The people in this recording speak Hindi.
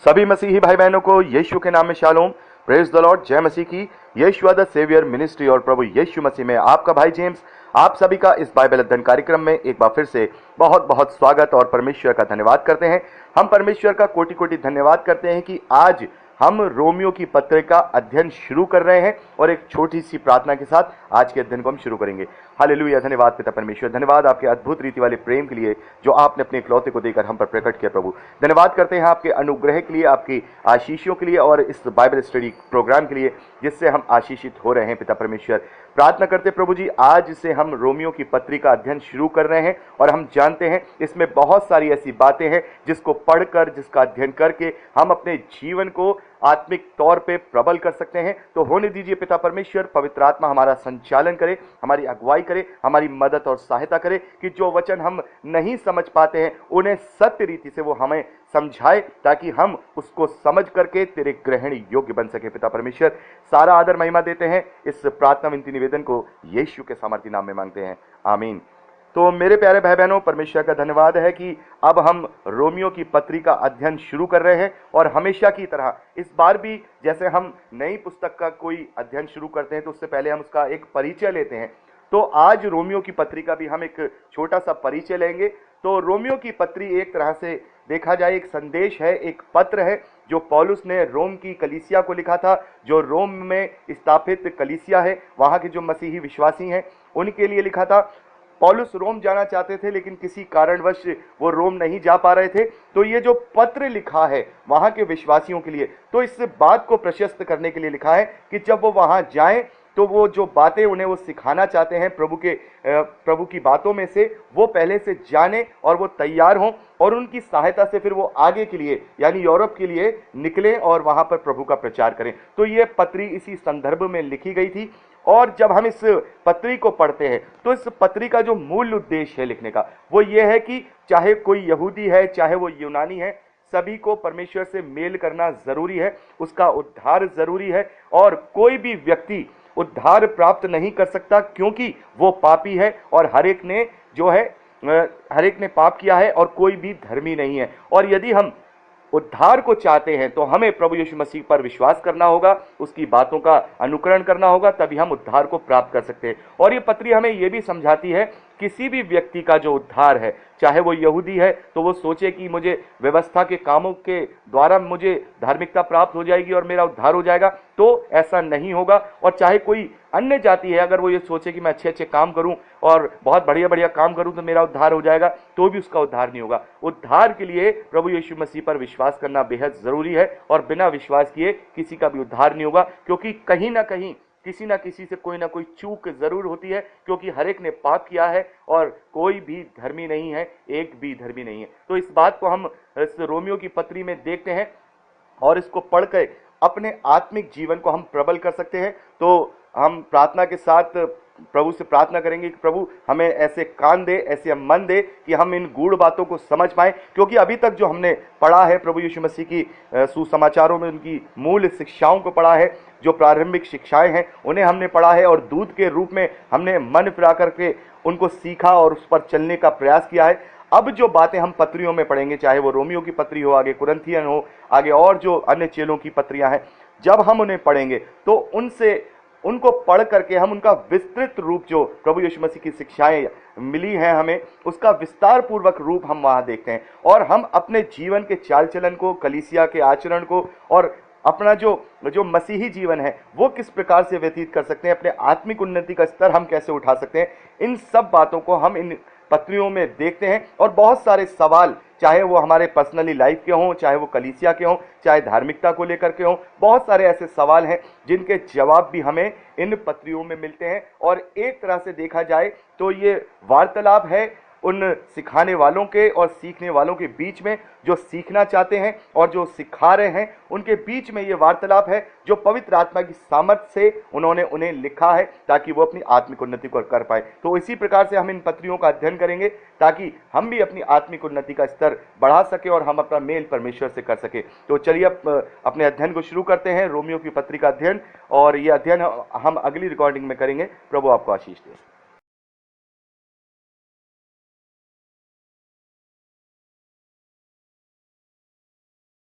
सभी मसीही भाई बहनों को यीशु के नाम में शालोम, प्रेज द लॉर्ड, जय मसीह की। यीशु द सेवियर मिनिस्ट्री और प्रभु यीशु मसीह में आपका भाई जेम्स आप सभी का इस बाइबल अध्ययन कार्यक्रम में एक बार फिर से बहुत बहुत स्वागत और परमेश्वर का धन्यवाद करते हैं। हम परमेश्वर का कोटि कोटि धन्यवाद करते हैं कि आज हम रोमियो की पत्र का अध्ययन शुरू कर रहे हैं और एक छोटी सी प्रार्थना के साथ आज के अध्ययन को हम शुरू करेंगे। हालेलुया, धन्यवाद पिता परमेश्वर, धन्यवाद आपके अद्भुत रीति वाले प्रेम के लिए जो आपने अपने इकलौते को देकर हम पर प्रकट किया। प्रभु धन्यवाद करते हैं आपके अनुग्रह के लिए, आपकी आशीषों के लिए और इस बाइबल स्टडी प्रोग्राम के लिए जिससे हम आशीषित हो रहे हैं। पिता परमेश्वर प्रार्थना करते प्रभु जी, आज से हम रोमियो की पत्री का अध्ययन शुरू कर रहे हैं और हम जानते हैं इसमें बहुत सारी ऐसी बातें हैं जिसको पढ़कर, जिसका अध्ययन करके हम अपने जीवन को आत्मिक तौर पे प्रबल कर सकते हैं। तो होने दीजिए पिता परमेश्वर, पवित्र आत्मा हमारा संचालन करे, हमारी अगुवाई करे, हमारी मदद और सहायता करे कि जो वचन हम नहीं समझ पाते हैं उन्हें सत्य रीति से वो हमें समझाए ताकि हम उसको समझ करके तेरे ग्रहण योग्य बन सके। पिता परमेश्वर सारा आदर महिमा देते हैं, इस प्रार्थना विनती निवेदन को यीशु के सामर्थी नाम में मांगते हैं, आमीन। तो मेरे प्यारे भाई बहनों, परमेश्वर का धन्यवाद है कि अब हम रोमियो की पत्री का अध्ययन शुरू कर रहे हैं और हमेशा की तरह इस बार भी जैसे हम नई पुस्तक का कोई अध्ययन शुरू करते हैं तो उससे पहले हम उसका एक परिचय लेते हैं। तो आज रोमियो की पत्री का भी हम एक छोटा सा परिचय लेंगे। तो रोमियो की पत्री एक तरह से देखा जाए एक संदेश है, एक पत्र है जो पौलुस ने रोम की कलीसिया को लिखा था। जो रोम में स्थापित कलीसिया है, वहाँ के जो मसीही विश्वासी हैं उनके लिए लिखा था। पौलुस रोम जाना चाहते थे लेकिन किसी कारणवश वो रोम नहीं जा पा रहे थे, तो ये जो पत्र लिखा है वहाँ के विश्वासियों के लिए, तो इस बात को प्रशस्त करने के लिए लिखा है कि जब वो वहाँ जाएं तो वो जो बातें उन्हें वो सिखाना चाहते हैं प्रभु की बातों में से वो पहले से जाने और वो तैयार हों और उनकी सहायता से फिर वो आगे के लिए यानी यूरोप के लिए निकलें और वहाँ पर प्रभु का प्रचार करें। तो ये पत्री इसी संदर्भ में लिखी गई थी। और जब हम इस पत्री को पढ़ते हैं तो इस पत्री का जो मूल उद्देश्य है लिखने का वो ये है कि चाहे कोई यहूदी है चाहे वो यूनानी है, सभी को परमेश्वर से मेल करना जरूरी है, उसका उद्धार जरूरी है। और कोई भी व्यक्ति उद्धार प्राप्त नहीं कर सकता क्योंकि वो पापी है और हर एक ने पाप किया है और कोई भी धर्मी नहीं है। और यदि हम उद्धार को चाहते हैं तो हमें प्रभु यीशु मसीह पर विश्वास करना होगा, उसकी बातों का अनुकरण करना होगा, तभी हम उद्धार को प्राप्त कर सकते हैं। और ये पत्री हमें ये भी समझाती है किसी भी व्यक्ति का जो उद्धार है, चाहे वो यहूदी है तो वो सोचे कि मुझे व्यवस्था के कामों के द्वारा मुझे धार्मिकता प्राप्त हो जाएगी और मेरा उद्धार हो जाएगा, तो ऐसा नहीं होगा। और चाहे कोई अन्य जाति है, अगर वो ये सोचे कि मैं अच्छे अच्छे काम करूं और बहुत बढ़िया बढ़िया काम करूं तो मेरा उद्धार हो जाएगा, तो भी उसका उद्धार नहीं होगा। उद्धार के लिए प्रभु यीशु मसीह पर विश्वास करना बेहद जरूरी है और बिना विश्वास किए किसी का भी उद्धार नहीं होगा, क्योंकि कहीं ना कहीं किसी ना किसी से कोई ना कोई चूक जरूर होती है, क्योंकि हर एक ने पाप किया है और कोई भी धर्मी नहीं है, एक भी धर्मी नहीं है। तो इस बात को हम इस रोमियो की पत्री में देखते हैं और इसको पढ़कर अपने आत्मिक जीवन को हम प्रबल कर सकते हैं। तो हम प्रार्थना के साथ प्रभु से प्रार्थना करेंगे कि प्रभु हमें ऐसे कान दे, ऐसे मन दे कि हम इन गूढ़ बातों को समझ पाएं, क्योंकि अभी तक जो हमने पढ़ा है प्रभु यीशु मसीह की सुसमाचारों में उनकी मूल शिक्षाओं को पढ़ा है, जो प्रारंभिक शिक्षाएं हैं उन्हें हमने पढ़ा है और दूध के रूप में हमने मन फिरा करके उनको सीखा और उस पर चलने का प्रयास किया है। अब जो बातें हम पत्रियों में पढ़ेंगे, चाहे वो रोमियो की पत्री हो, आगे कुरिन्थियन हो, आगे और जो अन्य चेलों की पत्रियां हैं, जब हम उन्हें पढ़ेंगे तो उनको पढ़ करके हम उनका विस्तृत रूप, जो प्रभु यीशु मसीह की शिक्षाएं मिली हैं हमें, उसका विस्तार पूर्वक रूप हम वहां देखते हैं और हम अपने जीवन के चाल चलन को, कलीसिया के आचरण को और अपना जो मसीही जीवन है वो किस प्रकार से व्यतीत कर सकते हैं, अपने आत्मिक उन्नति का स्तर हम कैसे उठा सकते हैं, इन सब बातों को हम इन पत्रियों में देखते हैं। और बहुत सारे सवाल, चाहे वो हमारे पर्सनली लाइफ के हों, चाहे वो कलीसिया के हों, चाहे धार्मिकता को लेकर के हों, बहुत सारे ऐसे सवाल हैं जिनके जवाब भी हमें इन पत्रियों में मिलते हैं। और एक तरह से देखा जाए तो ये वार्तालाप है उन सिखाने वालों के और सीखने वालों के बीच में, जो सीखना चाहते हैं और जो सिखा रहे हैं उनके बीच में ये वार्तालाप है जो पवित्र आत्मा की सामर्थ से उन्होंने उन्हें लिखा है ताकि वो अपनी आत्मिक उन्नति को कर पाए। तो इसी प्रकार से हम इन पत्रियों का अध्ययन करेंगे ताकि हम भी अपनी आत्मिक उन्नति का स्तर बढ़ा सके और हम अपना मेल परमेश्वर से कर सके। तो चलिए अपने अध्ययन को शुरू करते हैं, रोमियो की पत्री का अध्ययन। और ये अध्ययन हम अगली रिकॉर्डिंग में करेंगे। प्रभु आपको आशीष दे।